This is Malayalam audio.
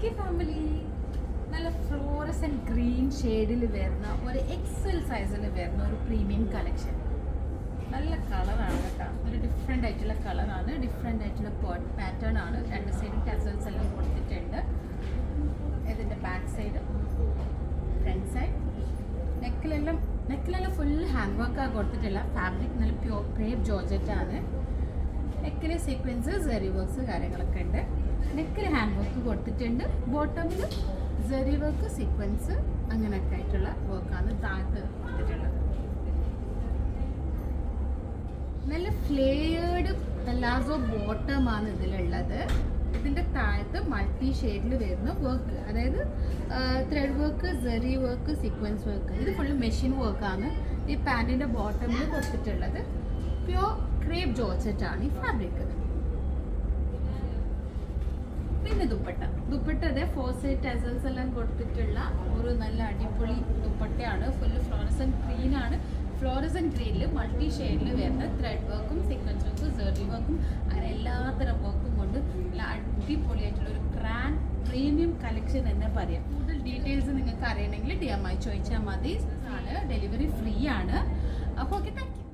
ഹായ് ഫാമിലി, നല്ല ഫ്ലോറസെന്റ് ഗ്രീൻ ഷെയ്ഡിൽ വരുന്ന ഒരു എക്സൽ സൈസിൽ വരുന്ന ഒരു പ്രീമിയം കളക്ഷൻ. നല്ല കളറാണ് കേട്ടോ, ഒരു ഡിഫറെൻ്റ് ആയിട്ടുള്ള കളറാണ്, ഡിഫറെൻ്റ് ആയിട്ടുള്ള പാറ്റേൺ ആണ്. രണ്ട് സൈഡും ടസൽസ് എല്ലാം കൊടുത്തിട്ടുണ്ട്. ഇതിൻ്റെ ബാക്ക് സൈഡ്, ഫ്രണ്ട് സൈഡ്, നെക്കിലെല്ലാം ഫുൾ ഹാൻഡ് വർക്കാണ് കൊടുത്തിട്ടില്ല. ഫാബ്രിക് നല്ല പ്യൂർ ക്രേപ്പ് ജോർജറ്റ് ആണ്. നെക്കിലെ സീക്വൻസ് സെറി വർക്ക്സ് കാര്യങ്ങളൊക്കെ ഉണ്ട്. നെക്കിൽ ഹാൻഡ് വർക്ക് കൊടുത്തിട്ടുണ്ട്. ബോട്ടമിൽ സെറി വർക്ക് സീക്വൻസ് അങ്ങനെയൊക്കെ ആയിട്ടുള്ള വർക്കാണ് താഴത്ത് കൊടുത്തിട്ടുള്ളത്. നല്ല ഫ്ലെയർഡ് പലാസോ ബോട്ടമാണ് ഇതിലുള്ളത്. ഇതിൻ്റെ താഴത്ത് മൾട്ടി ഷെയ്ഡിൽ വരുന്ന വർക്ക്, അതായത് thread work, zari work, sequence work, ഇത് ഫുള്ള് മെഷീൻ വർക്കാണ്. ഈ പാൻറ്റിൻ്റെ ബോട്ടമിൽ കൊടുത്തിട്ടുള്ളത് പ്യൂർ ക്രേപ്പ് ജോർജറ്റാണ് ഈ ഫാബ്രിക്. പിന്നെ ദുപ്പട്ട അതെ 4 സൈഡ് ടസൽസ് എല്ലാം കൊടുത്തിട്ടുള്ള ഒരു നല്ല അടിപൊളി ദുപ്പട്ടയാണ്. ഫുള്ള് ഫ്ലോറസെന്റ് ഗ്രീൻ ആണ്. ഫ്ലോറസെന്റ് ഗ്രീനിൽ മൾട്ടി ഷെയ്ഡിൽ വരുന്ന ത്രെഡ് വർക്കും സീക്വൻസ് വർക്കും സെറി വർക്കും അങ്ങനെ എല്ലാത്തരം വർക്കും കൊണ്ട് നല്ല അടിപൊളിയായിട്ടുള്ള ഒരു ഗ്രാൻഡ് പ്രീമിയം കളക്ഷൻ എന്ന് പറയാം. കൂടുതൽ ഡീറ്റെയിൽസ് നിങ്ങൾക്ക് അറിയണമെങ്കിൽ DM ആയി ചോദിച്ചാൽ മതി. ഡെലിവറി ഫ്രീ ആണ്. അപ്പോൾ ഓക്കെ, താങ്ക് യു.